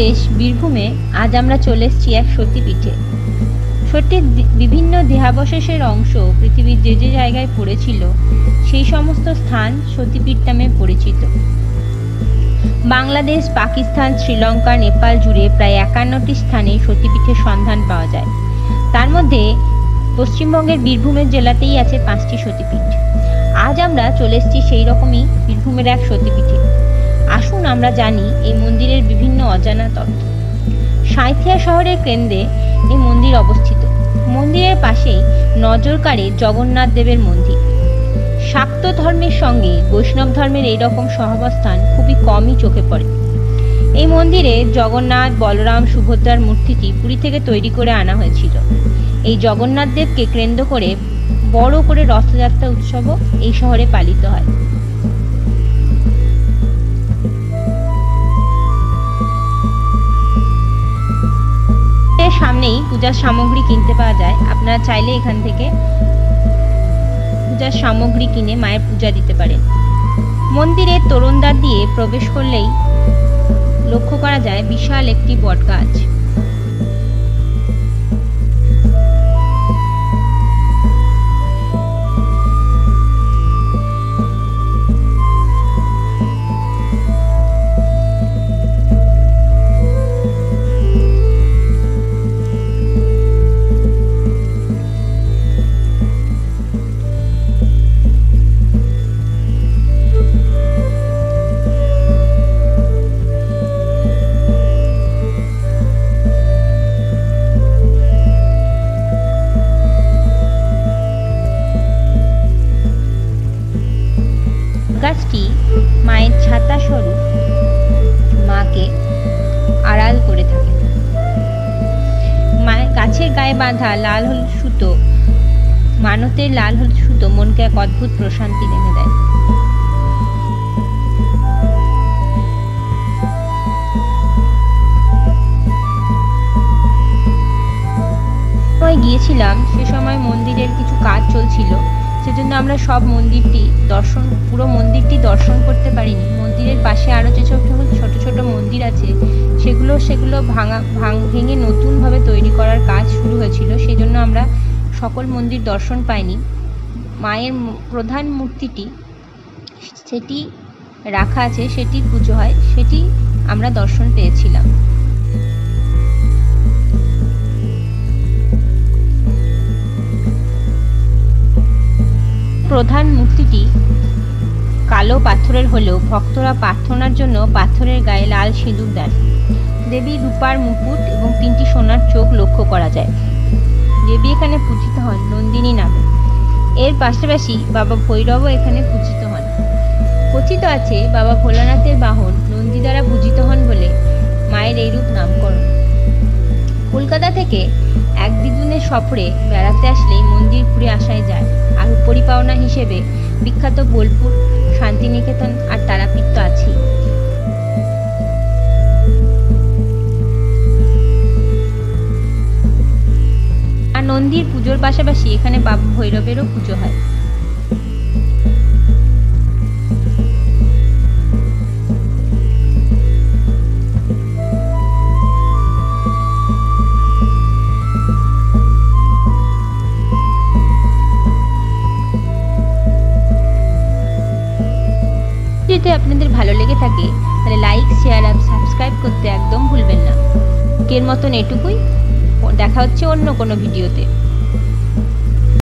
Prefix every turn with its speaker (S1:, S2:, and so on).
S1: দেশ বীরভূমে আজ আমরা চলে এসেছি এক সতীপীঠে। সতীর বিভিন্ন দেহাবশেষের অংশ পৃথিবীর যে যে জায়গায় পড়েছিল সেই সমস্ত স্থান সতীপীঠ নামে পরিচিত। বাংলাদেশ, পাকিস্তান, শ্রীলঙ্কা, নেপাল জুড়ে প্রায় 51টি স্থানে সতীপীঠের সন্ধান পাওয়া যায়। তার মধ্যে পশ্চিমবঙ্গের বীরভূমের জেলাতেই আছে 5টি সতীপীঠ। আজ আমরা চলে এসেছি সেই রকমই বীরভূমের এক সতীপীঠে। আসুন আমরা জানি এই মন্দিরের বিভিন্ন অজানা তথ্য। সাঁইথিয়া শহরের কেন্দ্রে এই মন্দির অবস্থিত। মন্দিরের পাশেই নজর কাড়ে জগন্নাথ দেবের মন্দির। শাক্ত ধর্মের সঙ্গে বৈষ্ণব ধর্মের এইরকম সহাবস্থান খুবই কমই চোখে পড়ে। এই মন্দিরে জগন্নাথ, বলরাম, সুভদ্রার মূর্তিটি পুরী থেকে তৈরি করে আনা হয়েছিল। এই জগন্নাথ দেবকে কেন্দ্র করে বড় করে রথযাত্রা উৎসবও এই শহরে পালিত হয়। সামনেই পূজার সামগ্রী কিনতে পাওয়া যায়। আপনারা চাইলে এখান থেকে পূজার সামগ্রী কিনে মায়ের পূজা দিতে পারেন। মন্দিরের তোরণদ্বার দিয়ে প্রবেশ করলেই লক্ষ্য করা যায় বিশাল একটি বটগাছ। গাছটি মায়ের ছাতা স্বরূপ মাকে আড়াল করে থাকে। মায়ের গাছের গায়ে বাঁধা লাল হলুদ সুতো, মানতের লাল হলুদ সুতো মনকে এক অদ্ভুত প্রশান্তি এনে দেয়। গিয়েছিলাম সে সময় মন্দিরের কিছু কাজ চলছিল, সেজন্য আমরা পুরো মন্দিরটি দর্শন করতে পারিনি। মন্দিরের পাশে আরো যে ছোট ছোট মন্দির আছে সেগুলো ভেঙে নতুনভাবে তৈরি করার কাজ শুরু হয়েছিল, সেই জন্য আমরা সকল মন্দির দর্শন পাইনি। মায়ের প্রধান মূর্তিটি সেটি রাখা আছে, সেটির পুজো হয়, সেটি আমরা দর্শন পেয়েছিলাম। প্রধান মূর্তিটি কালো পাথরের হলেও ভক্তরা প্রার্থনার জন্য পাথরের গায়ে লাল সিঁদুর দেন। দেবী রূপার মুকুট এবং 3টি সোনার চোখ লক্ষ্য করা যায়। দেবী এখানে পূজিত হন নন্দিনী নামে। এর পাশাপাশি বাবা ভৈরবও এখানে পূজিত হন। কথিত আছে বাবা ভোলানাথের বাহন নন্দী দ্বারা পূজিত হন বলে মায়ের এইরূপ নামকরণ। কলকাতা থেকে একদিনের সফরে বেড়াতে আসলে মন্দির ঘুরে আসাই যায়। আর পরিপাওনা হিসেবে বিখ্যাত বোলপুর, শান্তিনিকেতন আর তারাপীঠ তো আছেই। আর নন্দীর পুজোর পাশাপাশি এখানে বাবা ভৈরবেরও পুজো হয়। যদি আপনাদের ভালো লেগে থাকে তাহলে লাইক, শেয়ার আর সাবস্ক্রাইব করতে একদম ভুলবেন না। এর মতন এটুকুই, দেখা হচ্ছে অন্য কোনো ভিডিওতে।